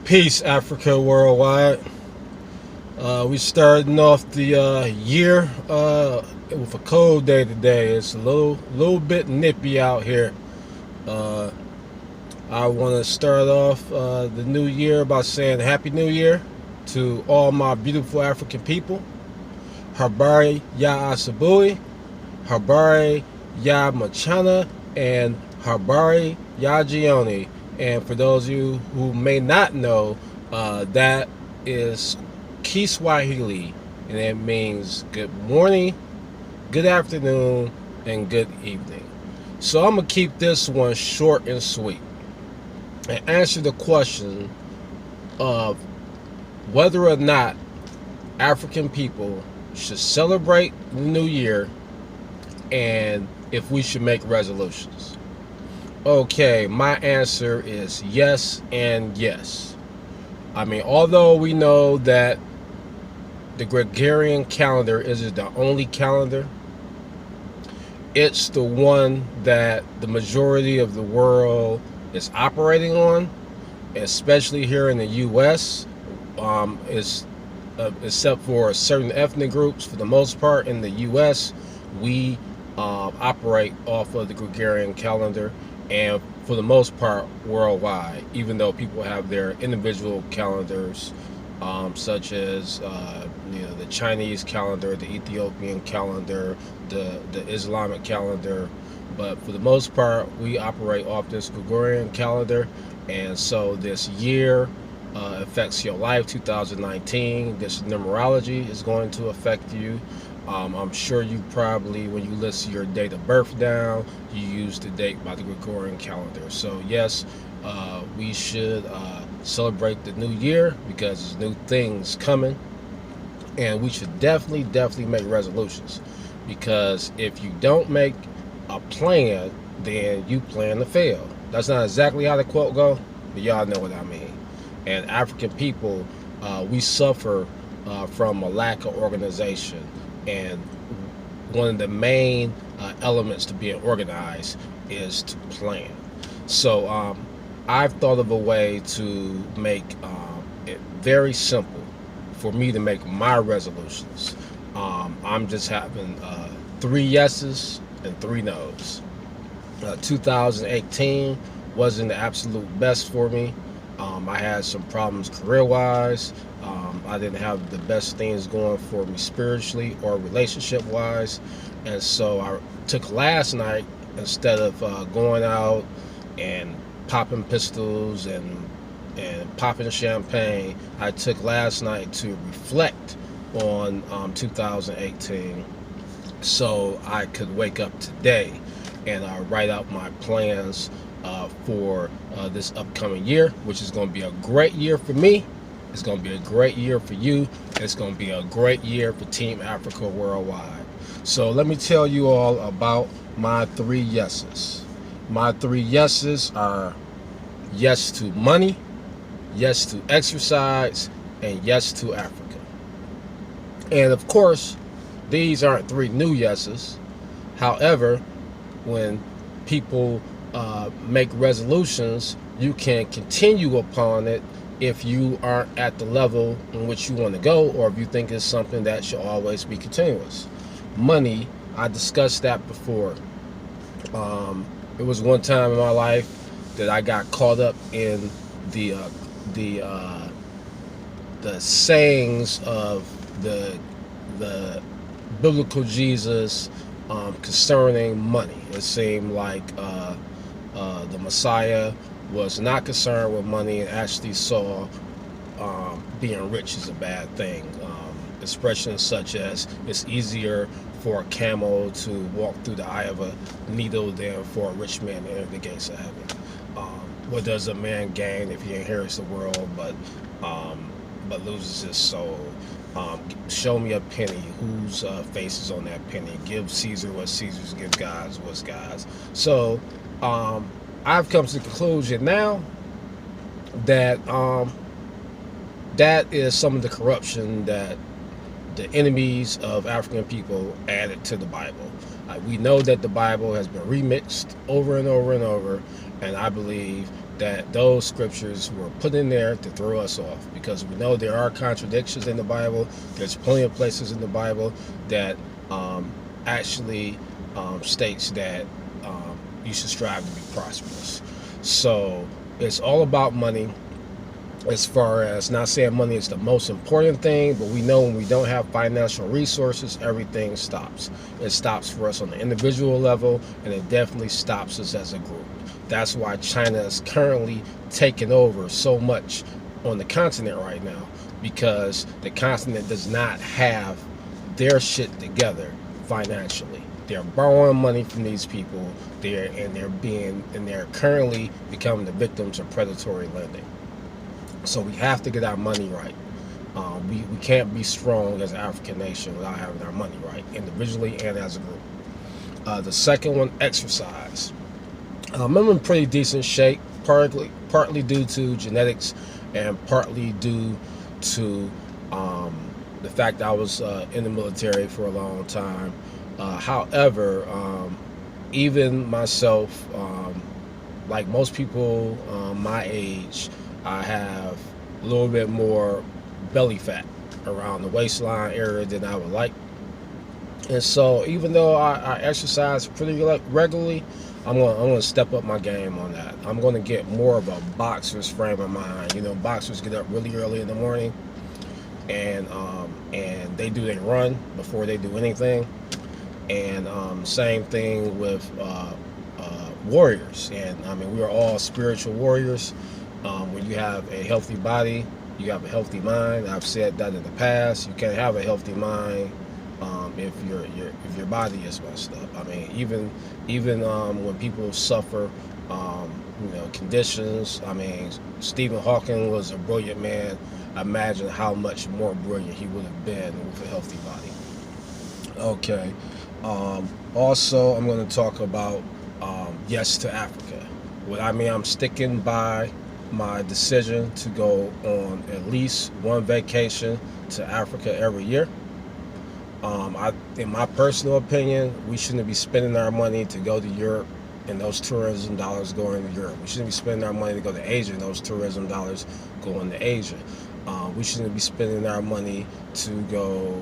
Peace, Africa worldwide. We starting off the year with a cold day today. It's a little bit nippy out here. I want to start off the new year by saying Happy New Year to all my beautiful African people. Habari ya Asabui, Habari ya Machana, and Habari ya Jioni. And for those of you who may not know, that is Kiswahili, and it means good morning, good afternoon, and good evening. So I'm going to keep this one short and sweet and answer the question of whether or not African people should celebrate the new year and if we should make resolutions. Okay, my answer is yes and yes. I mean, although we know that the Gregorian calendar isn't the only calendar, it's the one that the majority of the world is operating on, especially here in the U.S. Except for certain ethnic groups, for the most part in the U.S., we operate off of the Gregorian calendar, and for the most part worldwide, even though people have their individual calendars, such as the Chinese calendar, the Ethiopian calendar, the Islamic calendar, but for the most part we operate off this Gregorian calendar. And so this year affects your life. 2019, this numerology is going to affect you. I'm sure you probably, when you list your date of birth down, you use the date by the Gregorian calendar. So yes, we should celebrate the new year because there's new things coming, and we should definitely make resolutions, because if you don't make a plan, then you plan to fail. That's not exactly how the quote go, but y'all know what I mean. And African people, we suffer from a lack of organization. And one of the main elements to being organized is to plan. So I've thought of a way to make it very simple for me to make my resolutions. I'm just having 3 yeses and 3 nos. 2018 wasn't the absolute best for me. I had some problems career-wise. I didn't have the best things going for me spiritually or relationship-wise. And so I took last night, instead of going out and popping pistols and popping champagne, I took last night to reflect on 2018 so I could wake up today and write out my plans for this upcoming year, which is going to be a great year for me. It's going to be a great year for you. It's going to be a great year for Team Africa Worldwide. So let me tell you all about my 3 yeses. My 3 yeses are yes to money, yes to exercise, and yes to Africa. And of course, these aren't 3 new yeses. However, when people make resolutions, you can continue upon it if you aren't at the level in which you want to go, or if you think it's something that should always be continuous. Money, I discussed that before. It was one time in my life that I got caught up in the sayings of the biblical Jesus concerning money. It seemed like the Messiah was not concerned with money and actually saw being rich as a bad thing. Expressions such as, it's easier for a camel to walk through the eye of a needle than for a rich man to enter the gates of heaven. What does a man gain if he inherits the world but loses his soul? Show me a penny, whose face is on that penny? Give Caesar what Caesar's, give God what's God's. So I've come to the conclusion now that that is some of the corruption that the enemies of African people added to the Bible. We know that the Bible has been remixed over and over and over, and I believe that those scriptures were put in there to throw us off, because we know there are contradictions in the Bible. There's plenty of places in the Bible that actually states that you should strive to be prosperous. So it's all about money. As far as, not saying money is the most important thing, but we know when we don't have financial resources, everything stops. It stops for us on the individual level, and it definitely stops us as a group. That's why China is currently taking over so much on the continent right now, because the continent does not have their shit together financially. They're borrowing money from these people, they're currently becoming the victims of predatory lending. So we have to get our money right. We can't be strong as an African nation without having our money right, individually and as a group. The second one, exercise. I'm in pretty decent shape, partly due to genetics and partly due to the fact that I was in the military for a long time. However, even myself, like most people my age, I have a little bit more belly fat around the waistline area than I would like. And so even though I exercise pretty regularly, I'm gonna step up my game on that. I'm gonna get more of a boxer's frame of mind. You know, boxers get up really early in the morning, and they do their run before they do anything. And same thing with warriors. And I mean, we are all spiritual warriors. When you have a healthy body, you have a healthy mind. I've said that in the past. You can't have a healthy mind if your body is messed up. I mean, even when people suffer, conditions. I mean, Stephen Hawking was a brilliant man. Imagine how much more brilliant he would have been with a healthy body. Okay. Also, I'm going to talk about Yes to Africa. What I mean, I'm sticking by my decision to go on at least one vacation to Africa every year. In my personal opinion, we shouldn't be spending our money to go to Europe and those tourism dollars going to Europe. We shouldn't be spending our money to go to Asia and those tourism dollars going to Asia. We shouldn't be spending our money to go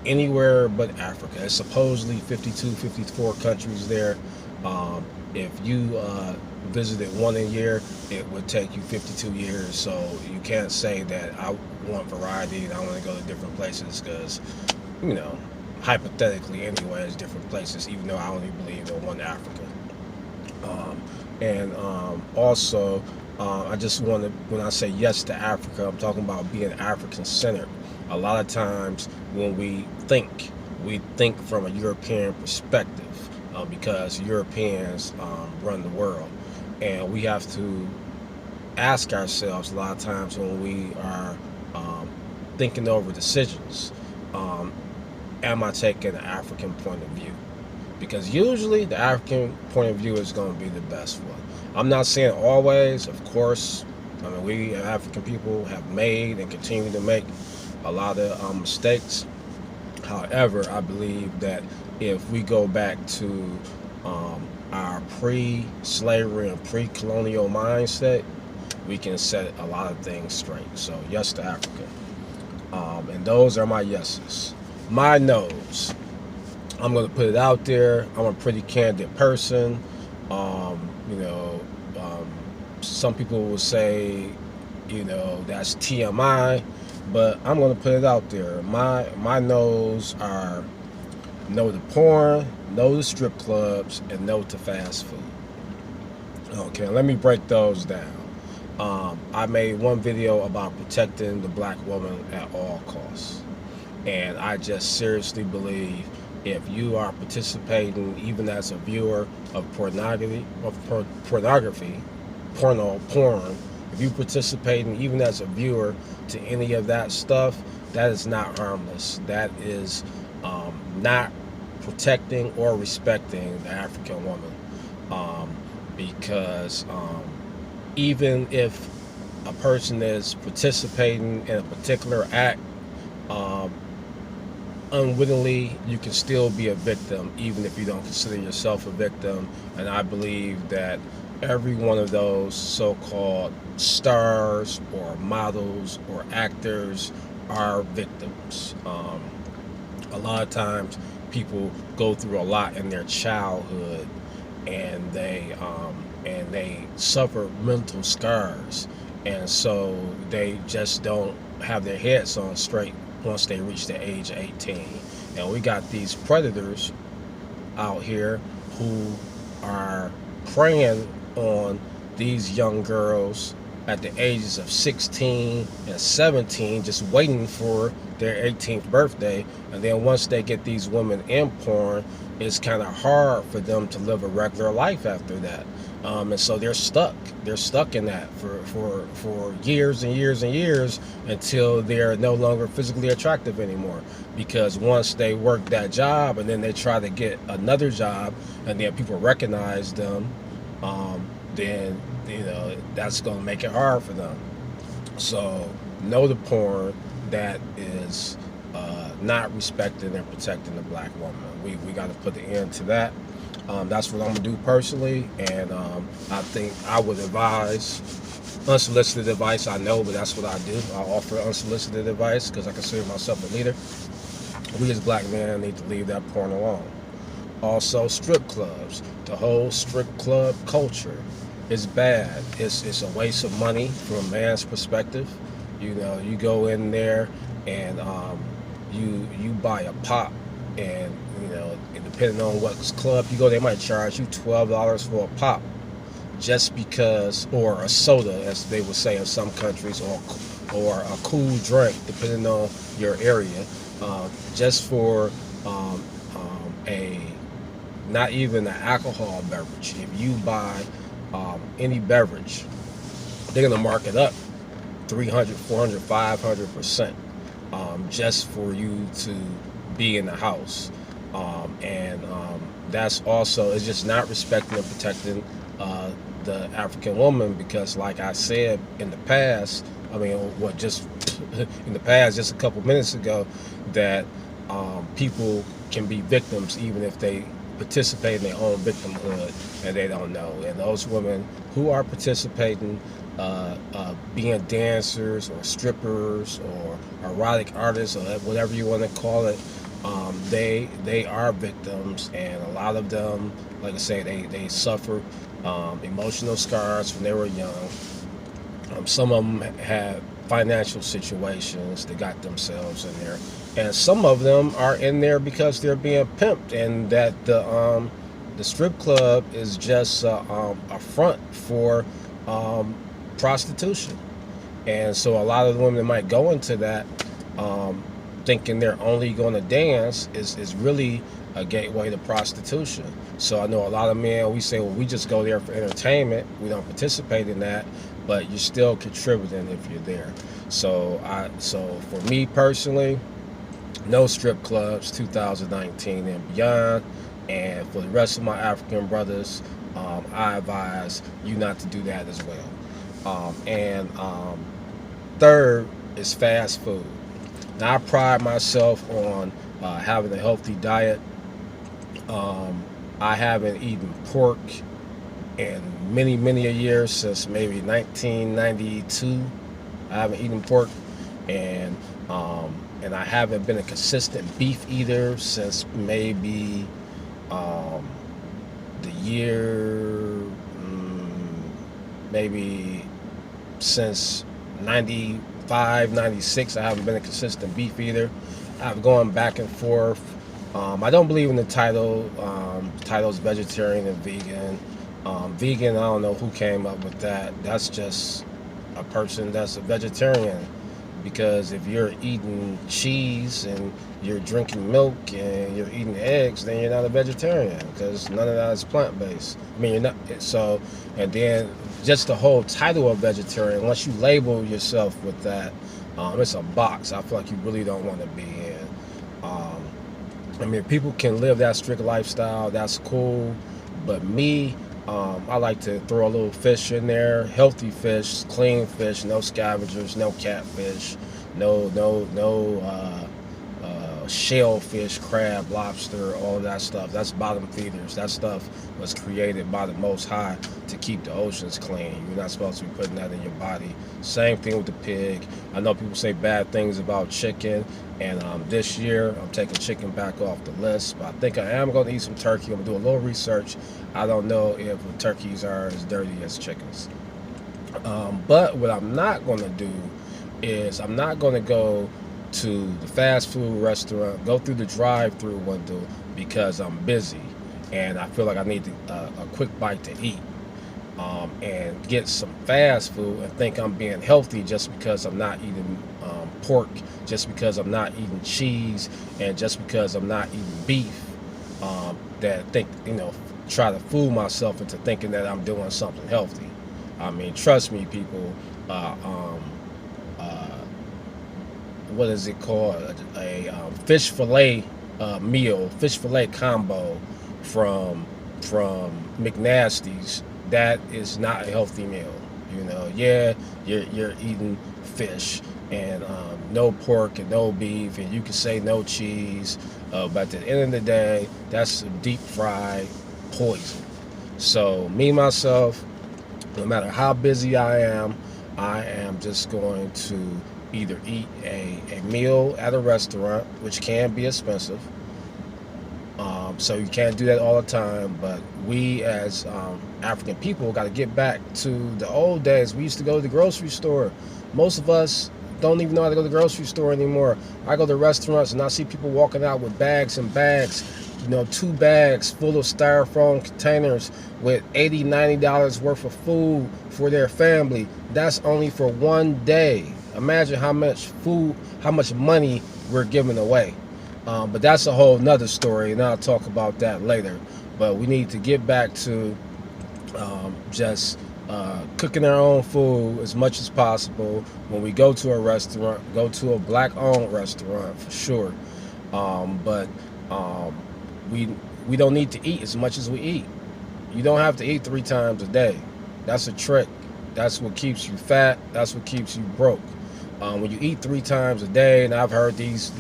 anywhere but Africa. It's supposedly 52, 54 countries there. If you visited one a year, it would take you 52 years. So you can't say that I want variety and I want to go to different places, because, hypothetically anyway, it's different places, even though I only believe in one Africa. Also, I just want to, when I say yes to Africa, I'm talking about being African-centered. A lot of times when we think from a European perspective, because Europeans run the world. And we have to ask ourselves a lot of times when we are thinking over decisions, am I taking an African point of view? Because usually the African point of view is going to be the best one. I'm not saying always, of course. I mean, we African people have made and continue to make a lot of mistakes. However, I believe that if we go back to our pre-slavery and pre-colonial mindset, we can set a lot of things straight. So yes to Africa. And those are my yeses. My no's, I'm going to put it out there. I'm a pretty candid person. Some people will say, that's TMI, but I'm going to put it out there. My no's are no to porn, no to strip clubs, and no to fast food. Okay, let me break those down. I made one video about protecting the black woman at all costs. And I just seriously believe if you are participating, even as a viewer of porn, if you participating even as a viewer to any of that stuff, that is not harmless. That is not protecting or respecting the African woman. Because even if a person is participating in a particular act, unwittingly, you can still be a victim, even if you don't consider yourself a victim. And I believe that every one of those so-called stars or models or actors are victims. A lot of times people go through a lot in their childhood, and they suffer mental scars, and so they just don't have their heads on straight once they reach the age of 18. And we got these predators out here who are preying on these young girls at the ages of 16 and 17, just waiting for their 18th birthday. And then once they get these women in porn, it's kind of hard for them to live a regular life after that. And so they're stuck in that for years and years and years, until they're no longer physically attractive anymore. Because once they work that job and then they try to get another job and then people recognize them, then that's going to make it hard for them. So know the porn that is not respecting and protecting the black woman. We got to put an end to that. That's what I'm gonna do personally, and I think I would advise unsolicited advice. I know, but that's what I do. I offer unsolicited advice because I consider myself a leader. We as black men need to leave that porn alone. Also, strip clubs. The whole strip club culture is bad. It's a waste of money from a man's perspective. You go in there and you buy a pop, and depending on what club you go, they might charge you $12 for a pop, just because, or a soda, as they would say in some countries, or a cool drink, depending on your area, just for a not even an alcohol beverage. If you buy any beverage, they're gonna mark it up 300, 400, 500%, just for you to be in the house. That's also, it's just not respecting and protecting the African woman, because like I said in the past, just a couple minutes ago, that people can be victims even if they participate in their own victimhood and they don't know. And those women who are participating, being dancers or strippers or erotic artists or whatever you want to call it, they are victims, and a lot of them, like I say, they suffer emotional scars when they were young. Some of them had financial situations that got themselves in there, and some of them are in there because they're being pimped, and that the strip club is just a front for prostitution. And so a lot of the women that might go into that, thinking they're only going to dance, is really a gateway to prostitution. So I know a lot of men, we say, well, we just go there for entertainment, we don't participate in that, but you're still contributing if you're there. So for me personally, no strip clubs 2019 and beyond. And for the rest of my African brothers, I advise you not to do that as well. Third is fast food. Now, I pride myself on having a healthy diet. I haven't eaten pork in many a years, since maybe 1992. I haven't eaten pork, and I haven't been a consistent beef eater since maybe the year, maybe since 95, 96, I haven't been a consistent beef eater. I've gone back and forth. I don't believe in the title. Title's vegetarian and vegan. Vegan, I don't know who came up with that. That's just a person that's a vegetarian. Because if you're eating cheese and you're drinking milk and you're eating eggs, then you're not a vegetarian, because none of that is plant-based. You're not. So, and then just the whole title of vegetarian, once you label yourself with that, it's a box I feel like you really don't want to be in. People can live that strict lifestyle, that's cool, but me, I like to throw a little fish in there, healthy fish, clean fish, no scavengers, no catfish, no shellfish, crab, lobster, all of that stuff. That's bottom feeders. That stuff was created by the Most High to keep the oceans clean. You're not supposed to be putting that in your body. Same thing with the pig. I know people say bad things about chicken, and this year I'm taking chicken back off the list, but I think I am going to eat some turkey. I'm going to do a little research. I don't know if turkeys are as dirty as chickens. But what I'm not going to do is I'm not going to go to the fast food restaurant, go through the drive-through window because I'm busy and I feel like I need a quick bite to eat, and get some fast food and think I'm being healthy just because I'm not eating pork, just because I'm not eating cheese, and just because I'm not eating beef, that try to fool myself into thinking that I'm doing something healthy. I mean, trust me, people, what is it called? A fish fillet meal, fish fillet combo from McNasty's. That is not a healthy meal. Yeah, you're eating fish and no pork and no beef, and you can say no cheese, but at the end of the day, that's some deep fried poison. So me, myself, no matter how busy I am just going to either eat a meal at a restaurant, which can be expensive. So you can't do that all the time, but we as African people got to get back to the old days. We used to go to the grocery store. Most of us don't even know how to go to the grocery store anymore. I go to restaurants and I see people walking out with bags and bags, 2 bags full of styrofoam containers with $80, $90 worth of food for their family. That's only for one day. Imagine how much food, how much money we're giving away. But that's a whole nother story, and I'll talk about that later. But we need to get back to just cooking our own food as much as possible. When we go to a restaurant, go to a black-owned restaurant for sure. But we don't need to eat as much as we eat. You don't have to eat 3 times a day. That's a trick. That's what keeps you fat. That's what keeps you broke. When you eat 3 times a day, and I've heard these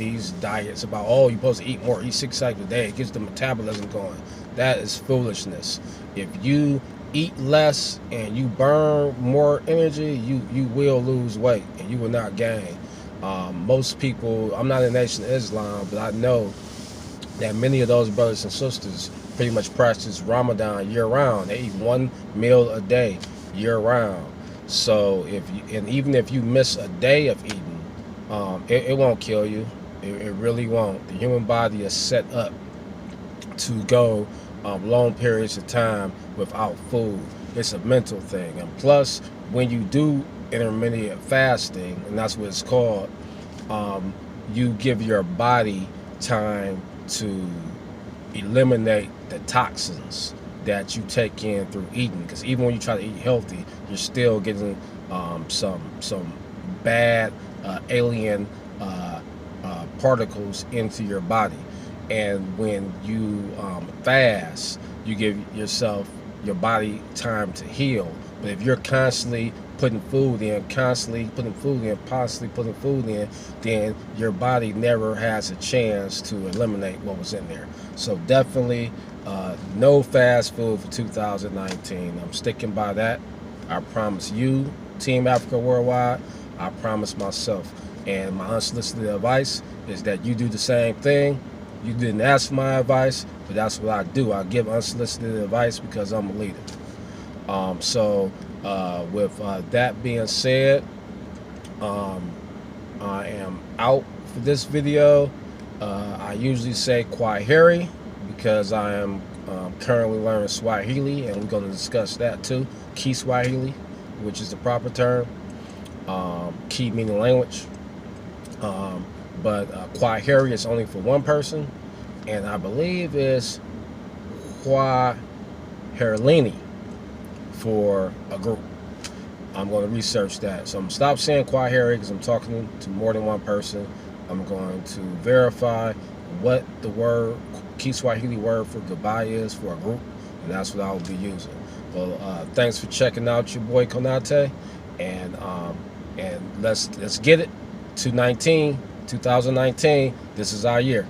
diets about, you're supposed to eat more, eat 6 times a day, it gets the metabolism going. That is foolishness. If you eat less and you burn more energy, you will lose weight and you will not gain. Most people, I'm not in the Nation of Islam, but I know that many of those brothers and sisters pretty much practice Ramadan year-round. They eat 1 meal a day year-round. So even if you miss a day of eating, it won't kill you. It really won't. The human body is set up to go long periods of time without food. It's a mental thing. And plus, when you do intermittent fasting, and that's what it's called, you give your body time to eliminate the toxins that you take in through eating, because even when you try to eat healthy, you're still getting some bad alien particles into your body. And when you fast, you give your body time to heal. But if you're constantly putting food in, then your body never has a chance to eliminate what was in there. So definitely no fast food for 2019. I'm sticking by that. I promise you, Team Africa Worldwide, I promise myself. And my unsolicited advice is that you do the same thing. You didn't ask for my advice, but that's what I do. I give unsolicited advice because I'm a leader. With that being said, I am out for this video. I usually say Kwaheri because I am currently learning Swahili, and we're going to discuss that too. Kiswahili, which is the proper term. Key meaning language. But Kwaheri is only for one person, and I believe it's Kwaherini for a group. I'm going to research that. So I'm going to stop saying Kwaheri because I'm talking to more than one person. I'm going to verify what the word, Kiswahili word for goodbye is for a group, and that's what I will be using. Well, thanks for checking out your boy Konate, and let's get it to 19 2019, this is our year.